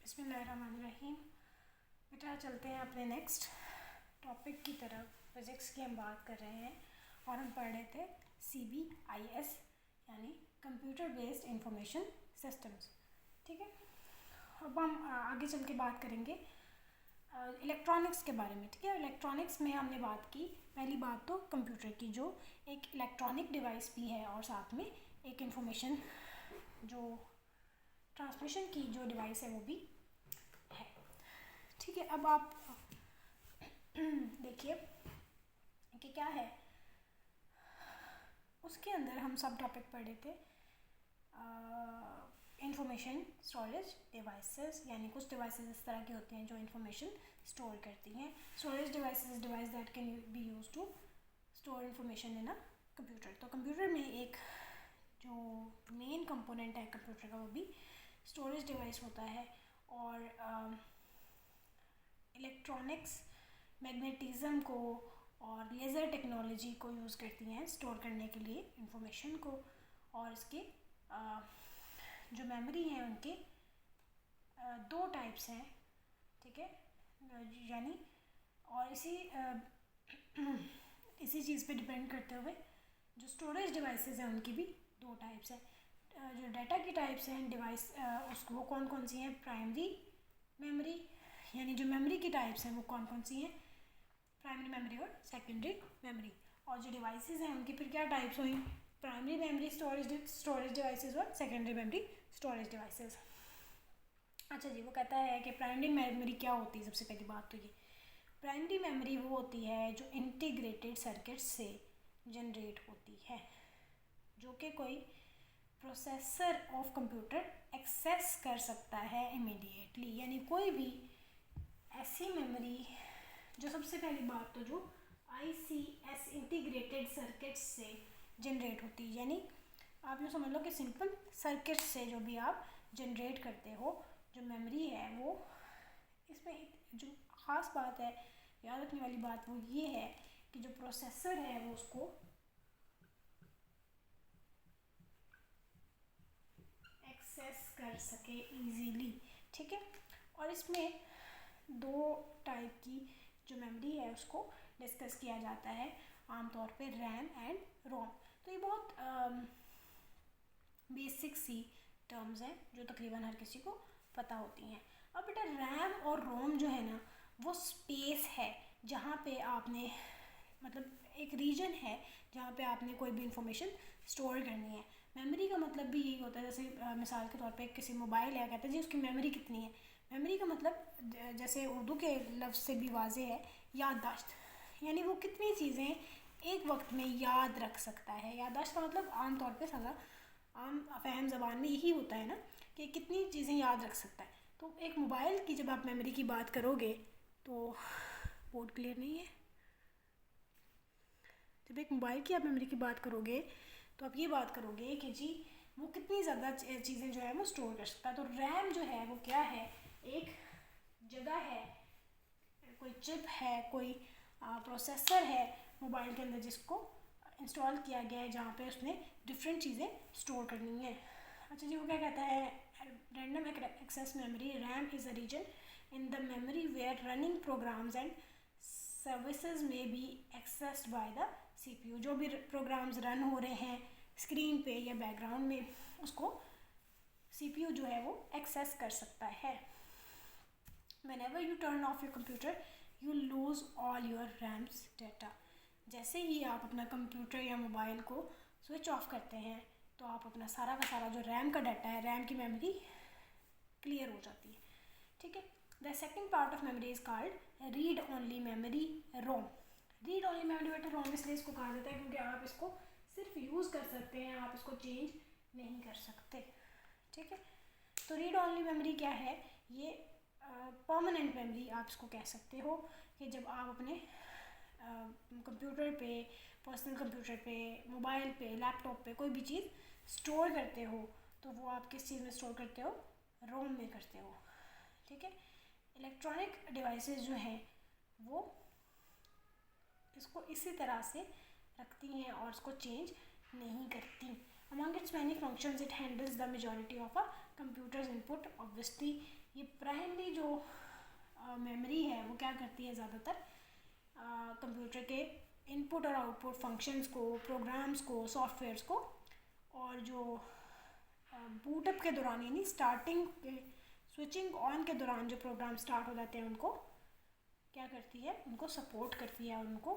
बिस्मिल्लाहिर्रहमानिर्रहीम। बेटा चलते हैं अपने नेक्स्ट टॉपिक की तरफ। फिज़िक्स की हम बात कर रहे हैं और हम पढ़ रहे थे CBIS यानी कंप्यूटर बेस्ड इंफॉर्मेशन सिस्टम्स। ठीक है, अब हम आगे चल के बात करेंगे इलेक्ट्रॉनिक्स के बारे में। ठीक है, इलेक्ट्रॉनिक्स में हमने बात की, पहली बात तो कंप्यूटर की, जो एक इलेक्ट्रॉनिक डिवाइस भी है और साथ में एक इंफॉर्मेशन जो ट्रांसमिशन की जो डिवाइस है वो भी है। ठीक है, अब आप देखिए कि क्या है उसके अंदर। हम सब टॉपिक पढ़े थे इंफॉर्मेशन स्टोरेज डिवाइसेस, यानी कुछ डिवाइसेस इस तरह की होती हैं जो इंफॉर्मेशन स्टोर करती हैं। Storage devices device that can be use to store information in a computer. तो कंप्यूटर में एक जो मेन कंपोनेंट है कंप्यूटर का वो भी स्टोरेज डिवाइस होता है। और इलेक्ट्रॉनिक्स मैग्नेटिज्म को और लेज़र टेक्नोलॉजी को यूज़ करती हैं स्टोर करने के लिए इंफॉर्मेशन को। और इसके जो मेमोरी हैं उनके दो टाइप्स हैं। ठीक है, यानी और इसी चीज़ पे डिपेंड करते हुए जो स्टोरेज डिवाइसेस हैं उनकी भी दो टाइप्स हैं। जो डाटा की टाइप्स हैं डिवाइस उसको वो कौन कौन सी हैं? प्राइमरी मेमोरी, यानी जो मेमोरी की टाइप्स हैं वो कौन कौन सी हैं? प्राइमरी मेमोरी और सेकेंडरी मेमोरी। और जो डिवाइसेस हैं उनकी फिर क्या टाइप्स हुई? प्राइमरी मेमोरी स्टोरेज डिवाइसेस और सेकेंडरी मेमोरी स्टोरेज डिवाइसेस। अच्छा जी, वो कहता है कि प्राइमरी मेमोरी क्या होती है। सबसे पहली बात तो ये प्राइमरी मेमोरी वो होती है जो इंटीग्रेटेड सर्किट से जनरेट होती है, जो कि कोई प्रोसेसर ऑफ कंप्यूटर एक्सेस कर सकता है इमीडिएटली। यानी कोई भी ऐसी मेमोरी जो सबसे पहली बात तो जो ICS इंटीग्रेटेड सर्किट से जनरेट होती है, यानी आप यूँ समझ लो कि सिंपल सर्किट से जो भी आप जनरेट करते हो जो मेमोरी है, वो इसमें जो ख़ास बात है याद रखने वाली बात वो ये है कि जो प्रोसेसर है वो उसको एक्सेस कर सके इजीली। ठीक है, और इसमें दो टाइप की जो मेमोरी है उसको डिस्कस किया जाता है आमतौर पे, रैम एंड रोम। तो ये बहुत बेसिक सी टर्म्स हैं जो तकरीबन हर किसी को पता होती हैं। अब बेटा रैम और रोम जो है ना वो स्पेस है जहाँ पे आपने मतलब एक रीजन है जहाँ पे आपने कोई भी इंफॉर्मेशन स्टोर करनी है। मेमोरी का मतलब भी यही होता है, जैसे मिसाल के तौर पे किसी मोबाइल है, कहते हैं जी उसकी मेमोरी कितनी है। मेमोरी का मतलब जैसे उर्दू के लफ्ज़ से भी वाज़े है याददाश्त, यानी वो कितनी चीज़ें एक वक्त में याद रख सकता है। याददाश्त का मतलब आम तौर पे सज़ा आम फहम ज़बान में यही होता है ना कि कितनी चीज़ें याद रख सकता है। तो एक मोबाइल की जब आप मेमोरी की बात करोगे तो बोर्ड क्लियर नहीं है। जब एक मोबाइल की आप मेमोरी की बात करोगे तो आप ये बात करोगे कि जी वो कितनी ज़्यादा चीज़ें जो है वो स्टोर कर सकता है। तो रैम जो है वो क्या है? एक जगह है, कोई चिप है, कोई प्रोसेसर है मोबाइल के अंदर जिसको इंस्टॉल किया गया है जहाँ पे उसने डिफरेंट चीज़ें स्टोर करनी है। अच्छा जी, वो क्या कहता है? Random access memory RAM is a region in the memory where running programs and services may be accessed by the CPU। जो भी प्रोग्राम्स रन हो रहे हैं स्क्रीन पे या बैकग्राउंड में उसको CPU जो है वो एक्सेस कर सकता है। Whenever you turn off your computer, you lose all your RAM's data। जैसे ही आप अपना कंप्यूटर या मोबाइल को स्विच ऑफ करते हैं तो आप अपना सारा का सारा जो रैम का डाटा है, रैम की मेमोरी क्लियर हो जाती है। ठीक है, the second part of memory is called read only memory, ROM. Read only memory बेटा रोम इसलिए इसको कहा जाता है क्योंकि आप इसको सिर्फ यूज़ कर सकते हैं, आप इसको चेंज नहीं कर सकते। ठीक है, तो रीड ओनली मेमोरी क्या है? ये परमानेंट मेमोरी आप इसको कह सकते हो कि जब आप अपने कंप्यूटर पे, पर्सनल कंप्यूटर पे, मोबाइल पे, लैपटॉप पे कोई भी चीज़ स्टोर करते हो तो वो आप किस चीज़ में स्टोर करते हो? रोम में करते हो। ठीक है, इलेक्ट्रॉनिक डिवाइसेस जो हैं वो इसको इसी तरह से रखती हैं और इसको चेंज नहीं करती। Among its many functions, it handles the majority of a computer's input. Obviously, ये प्राइमरी जो मेमोरी है वो क्या करती है, ज़्यादातर कंप्यूटर के इनपुट और आउटपुट फंक्शंस को, प्रोग्राम्स को, सॉफ्टवेयर्स को, और जो बूटअप के दौरान यानी स्टार्टिंग स्विचिंग ऑन के दौरान जो प्रोग्राम स्टार्ट हो जाते हैं उनको क्या करती है, उनको सपोर्ट करती है, उनको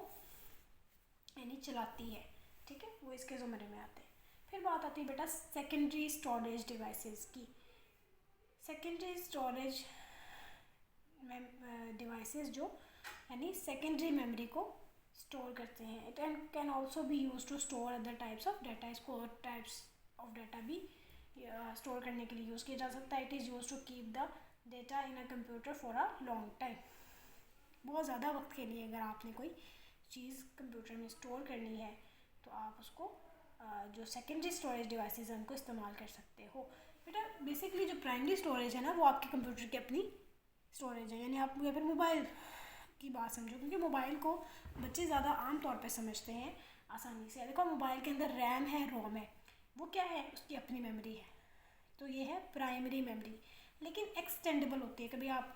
यानी चलाती है। ठीक है, वो इसके ज़ुमरे में आते हैं। फिर बात आती है बेटा सेकेंडरी स्टोरेज डिवाइसेस की। सेकेंडरी स्टोरेज डिवाइसेस जो यानी सेकेंडरी मेमोरी को स्टोर करते हैं। It can also be use to store other types of data. इसको और टाइप्स ऑफ डाटा भी स्टोर करने के लिए यूज़ किया जा सकता है। It is use to keep the data in a computer for a long time. बहुत ज़्यादा वक्त के लिए अगर आपने कोई चीज़ कंप्यूटर में स्टोर करनी है तो आप उसको जो सेकेंडरी स्टोरेज डिवाइसेस हैं उनको इस्तेमाल कर सकते हो। बेटा बेसिकली जो प्राइमरी स्टोरेज है ना वो आपके कंप्यूटर की अपनी स्टोरेज है। यानी आप या फिर मोबाइल की बात समझो, क्योंकि मोबाइल को बच्चे ज़्यादा आम तौर पे समझते हैं आसानी से। देखो मोबाइल के अंदर रैम है, रोम है, वो क्या है, उसकी अपनी मेमोरी है। तो ये है प्राइमरी मेमोरी, लेकिन एक्सटेंडेबल होती है। कभी आप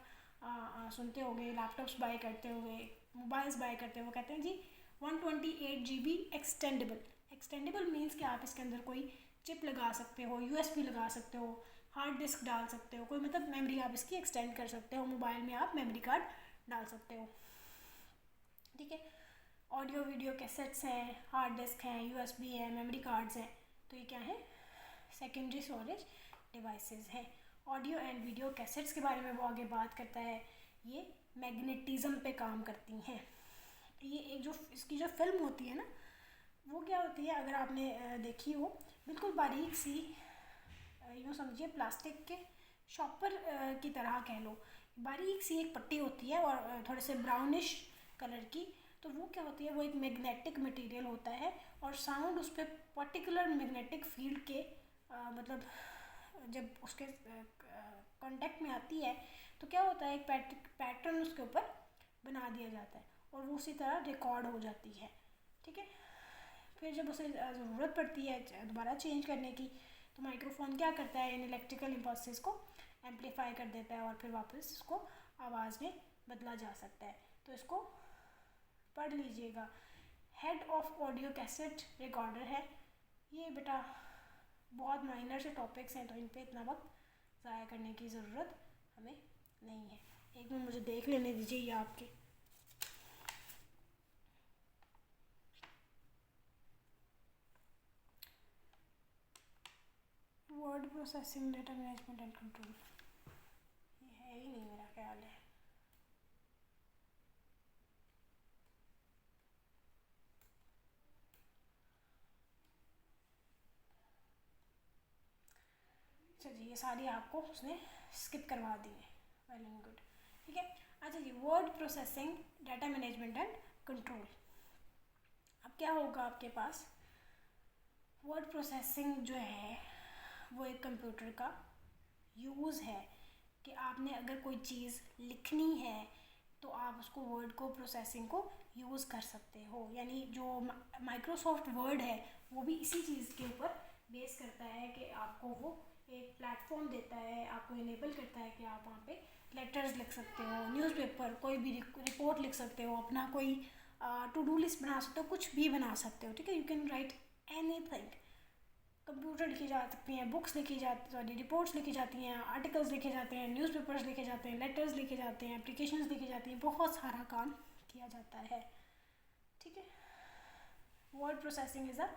सुनते होंगे लैपटॉप्स बाय करते होंगे, मोबाइल्स बाय करते हो, वो कहते हैं जी 128 GB एक्सटेंडेबल। एक्सटेंडेबल मीन्स कि आप इसके अंदर कोई चिप लगा सकते हो, USB लगा सकते हो, हार्ड डिस्क डाल सकते हो, कोई मतलब मेमोरी आप इसकी एक्सटेंड कर सकते हो। मोबाइल में आप मेमोरी कार्ड डाल सकते हो। ठीक है, ऑडियो वीडियो कैसेट्स हैं, हार्ड डिस्क हैं, USB है, मेमोरी कार्ड्स हैं, तो ये क्या है, सेकेंडरी स्टोरेज डिवाइसेस हैं। ऑडियो एंड वीडियो कैसेट्स के बारे में वो आगे बात करता है। ये मैग्नेटिज्म पे काम करती हैं। ये एक जो इसकी जो फिल्म होती है ना वो क्या होती है, अगर आपने देखी हो, बिल्कुल बारीक सी, यूँ समझिए प्लास्टिक के शॉपर की तरह कह लो, बारीक सी एक पट्टी होती है और थोड़े से ब्राउनिश कलर की। तो वो क्या होती है, वो एक मैग्नेटिक मटेरियल होता है और साउंड उस पर पर्टिकुलर मैग्नेटिक फील्ड के मतलब जब उसके कांटेक्ट में आती है तो क्या होता है, एक पैटर्न उसके ऊपर बना दिया जाता है और वो उसी तरह रिकॉर्ड हो जाती है। ठीक है, फिर जब उसे ज़रूरत पड़ती है दोबारा चेंज करने की तो माइक्रोफोन क्या करता है, इन इलेक्ट्रिकल इम्पल्सेस को एम्पलीफाई कर देता है और फिर वापस इसको आवाज़ में बदला जा सकता है। तो इसको पढ़ लीजिएगा। Head of audio cassette recorder है। ये बेटा बहुत माइनर से टॉपिक्स हैं तो इन पे इतना वक्त ज़ाया करने की ज़रूरत हमें नहीं है। एक मिनट मुझे देख लेने दीजिए ये आपके word processing, data management and control, ये है ही नहीं मेरा ख्याल है। अच्छा जी, ये सारी आपको उसने स्किप करवा दी है, वेल एंड गुड। ठीक है, अच्छा जी, word processing, data management and control. अब क्या होगा आपके पास, वर्ड प्रोसेसिंग जो है वो एक कंप्यूटर का यूज़ है कि आपने अगर कोई चीज़ लिखनी है तो आप उसको वर्ड को प्रोसेसिंग को यूज़ कर सकते हो। यानी जो माइक्रोसॉफ्ट वर्ड है वो भी इसी चीज़ के ऊपर बेस करता है कि आपको वो एक प्लेटफॉर्म देता है, आपको इनेबल करता है कि आप वहाँ पे लेटर्स लिख सकते हो, न्यूज़पेपर, कोई भी रिपोर्ट लिख सकते हो, अपना कोई टू डू लिस्ट बना सकते हो, कुछ भी बना सकते हो। ठीक है, you can write anything. Computer लिखी जा सकती हैं, बुक्स लिखी जाती, सॉरी रिपोर्ट्स लिखी जाती हैं, आर्टिकल्स लिखे जाते हैं, न्यूज़पेपर्स लिखे जाते हैं, लेटर्स लिखे जाते हैं, एप्लीकेशंस लिखी जाती हैं, बहुत सारा काम किया जाता है। ठीक है, word processing is a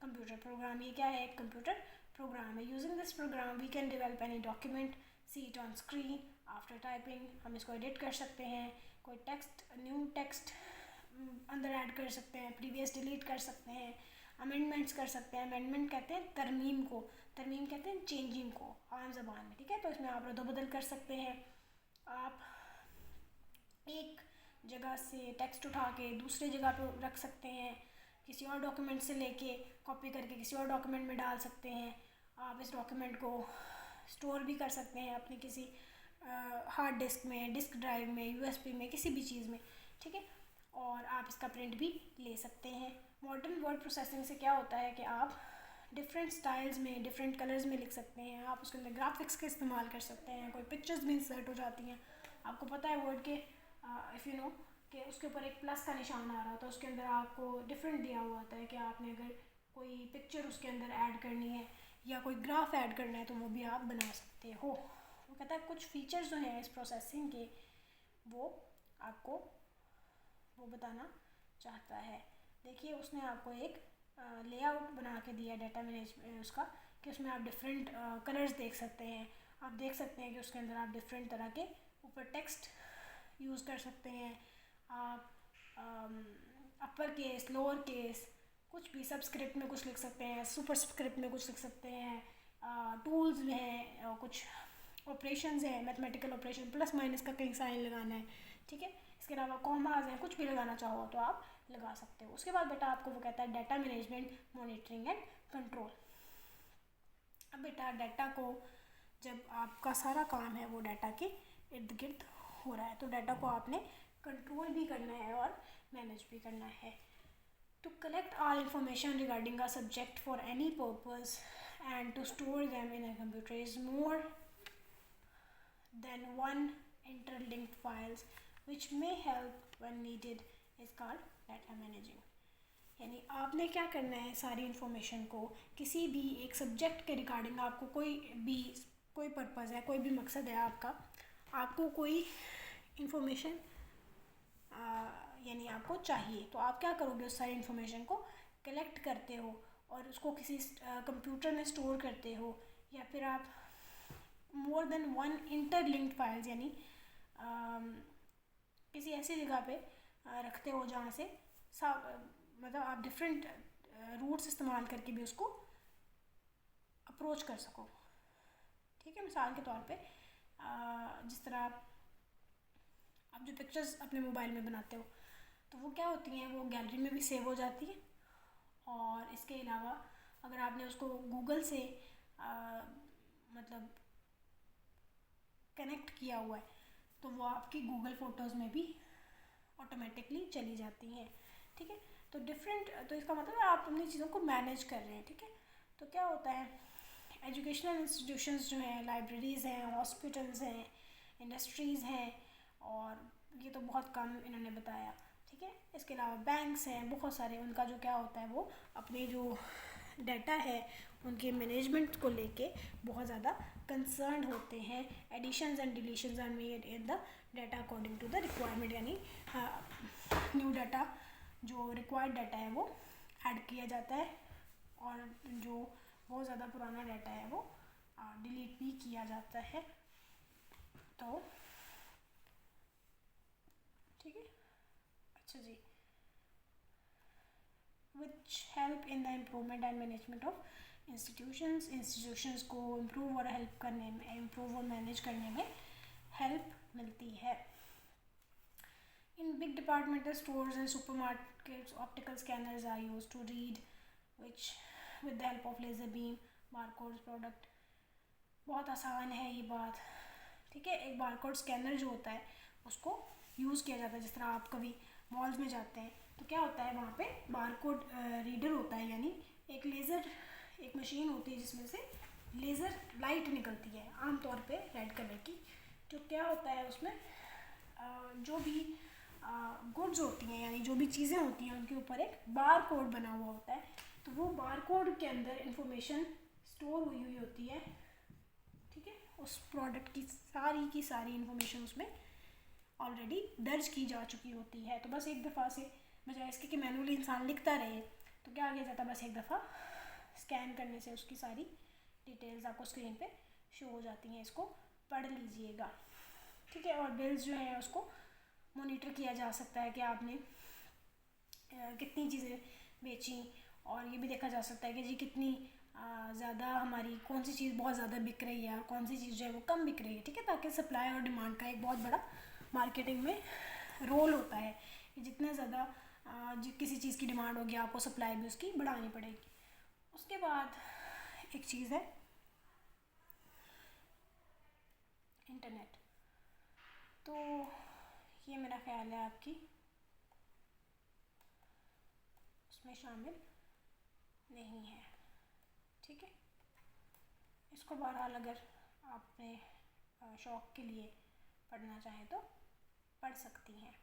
computer program. ये क्या है, एक कंप्यूटर प्रोग्राम है। Using this program we can develop any document, see it on screen after typing. हम इसको एडिट कर सकते हैं, कोई टेक्स्ट, न्यू टेक्स्ट अंदर ऐड कर सकते हैं, प्रीवियस डिलीट कर सकते हैं, अमेंडमेंट्स कर सकते हैं। अमेंडमेंट कहते हैं तरमीम को, तरमीम कहते हैं चेंजिंग को आम ज़बान में। ठीक है, तो इसमें आप रद्द-बदल कर सकते हैं। आप एक जगह से टेक्स्ट उठा के दूसरी जगह पे रख सकते हैं, किसी और डॉक्यूमेंट से लेके कॉपी करके किसी और डॉक्यूमेंट में डाल सकते हैं। आप इस डॉक्यूमेंट को स्टोर भी कर सकते हैं अपनी किसी हार्ड डिस्क में, डिस्क ड्राइव में, USB में, किसी भी चीज़ में। ठीक है, और आप इसका प्रिंट भी ले सकते हैं। मॉडर्न वर्ड प्रोसेसिंग से क्या होता है कि आप डिफरेंट स्टाइल्स में, डिफरेंट कलर्स में लिख सकते हैं। आप उसके अंदर ग्राफिक्स का इस्तेमाल कर सकते हैं, कोई पिक्चर्स भी इंसर्ट हो जाती हैं। आपको पता है वर्ड के इफ़ यू नो कि उसके ऊपर एक प्लस का निशान आ रहा होता है, उसके अंदर आपको डिफरेंट दिया हुआ होता है कि आपने अगर कोई पिक्चर उसके अंदर ऐड करनी है या कोई ग्राफ ऐड करना है तो वो भी आप बना सकते हो। वो कहता है कुछ फीचर्स जो हैं इस प्रोसेसिंग के वो आपको वो बताना चाहता है। देखिए उसने आपको एक लेआउट बना के दिया डाटा मैनेजमेंट उसका, कि उसमें आप डिफरेंट कलर्स देख सकते हैं। आप देख सकते हैं कि उसके अंदर आप डिफरेंट तरह के ऊपर टेक्स्ट यूज़ कर सकते हैं। आप अपर केस, लोअर केस, कुछ भी सबस्क्रिप्ट में कुछ लिख सकते हैं, सुपर स्क्रिप्ट में कुछ लिख सकते हैं। टूल्स में हैं, कुछ ऑपरेशंस हैं, मैथमेटिकल ऑपरेशन, प्लस माइनस का कहीं साइन लगाना है, ठीक है। इसके अलावा कॉमाज हैं, कुछ भी लगाना चाहो तो आप लगा सकते हो। उसके बाद बेटा आपको वो कहता है data management, monitoring and control. अब बेटा डाटा को जब आपका सारा काम है वो डाटा के इर्द गिर्द हो रहा है तो डाटा को आपने कंट्रोल भी करना है और मैनेज भी करना है। To collect all information regarding a subject for any purpose and to store them in a computer is more than one interlinked files which may help when needed is called data managing। यानी आपने क्या करना है, सारी information को किसी भी एक सब्जेक्ट के रिगार्डिंग आपको कोई पर्पज़ है, कोई भी मकसद है आपका, आपको कोई इन्फॉर्मेशन यानी आपको चाहिए तो आप क्या करोगे, उस सारी इन्फॉर्मेशन को कलेक्ट करते हो और उसको किसी कंप्यूटर में स्टोर करते हो, या फिर आप more than one interlinked files यानी किसी ऐसी जगह पे रखते हो जहाँ से मतलब आप डिफरेंट रूट्स इस्तेमाल करके भी उसको अप्रोच कर सको, ठीक है। मिसाल के तौर पे जिस तरह आप जो पिक्चर्स अपने मोबाइल में बनाते हो तो वो क्या होती हैं, वो गैलरी में भी सेव हो जाती है। और इसके अलावा अगर आपने उसको गूगल से मतलब कनेक्ट किया हुआ है तो वो आपकी गूगल फ़ोटोज़ में भी ऑटोमेटिकली चली जाती हैं, ठीक है। तो इसका मतलब है आप अपनी चीज़ों को मैनेज कर रहे हैं, ठीक है। तो क्या होता है, एजुकेशनल इंस्टीट्यूशंस जो हैं, लाइब्रेरीज़ हैं, हॉस्पिटल्स हैं, इंडस्ट्रीज़ हैं, और ये तो बहुत कम इन्होंने बताया, ठीक है। इसके अलावा बैंक्स हैं, बहुत सारे, उनका जो क्या होता है वो अपने जो डाटा है उनके मैनेजमेंट को लेके बहुत ज़्यादा कंसर्न होते हैं। Additions and deletions are made in the data according to the requirement, यानी न्यू डाटा जो रिक्वायर्ड डाटा है वो ऐड किया जाता है और जो बहुत ज़्यादा पुराना डाटा है वो डिलीट भी किया जाता है। तो ठीक है, अच्छा जी। which help in the improvement and management of institutions को improve और help करने में, improve और manage करने में help मिलती है। In big departmental stores and supermarkets, optical scanners are used to read which with the help of laser beam barcodes product। बहुत आसान है ये बात, ठीक है। एक बारकोड स्कैनर जो होता है उसको यूज़ किया जाता है। जिस तरह आप कभी मॉल्स में जाते हैं तो क्या होता है, वहाँ पे बारकोड रीडर होता है, यानी एक मशीन होती है जिसमें से लेज़र लाइट निकलती है, आमतौर पे रेड कलर की। जो क्या होता है उसमें जो भी गुड्स होती हैं यानी जो भी चीज़ें होती हैं उनके ऊपर एक बार कोड बना हुआ होता है। तो वो बार कोड के अंदर इंफॉर्मेशन स्टोर हुई होती है, ठीक है। उस प्रोडक्ट की सारी इंफॉर्मेशन उसमें ऑलरेडी दर्ज की जा चुकी होती है। तो बस एक दफ़ा से बजाय इसके कि मैनुअली इंसान लिखता रहे तो क्या किया जाता है, बस एक दफ़ा स्कैन करने से उसकी सारी डिटेल्स आपको स्क्रीन पे शो हो जाती हैं। इसको पढ़ लीजिएगा, ठीक है। और बिल्स जो हैं उसको मॉनिटर किया जा सकता है कि आपने कितनी चीज़ें बेची, और ये भी देखा जा सकता है कि जी कितनी ज़्यादा हमारी कौन सी चीज़ बहुत ज़्यादा बिक रही है और कौन सी चीज़ जो है वो कम बिक रही है, ठीक है। ताकि सप्लाई और डिमांड का एक बहुत बड़ा मार्केटिंग में रोल होता है कि जितने ज़्यादा किसी चीज़ की डिमांड होगी आपको सप्लाई भी उसकी बढ़ानी पड़ेगी। उसके बाद एक चीज़ है इंटरनेट, तो ये मेरा ख्याल है आपकी उसमें शामिल नहीं है। ठीक है। इसको बहरहाल अगर आपने शौक़ के लिए पढ़ना चाहें तो पढ़ सकती हैं।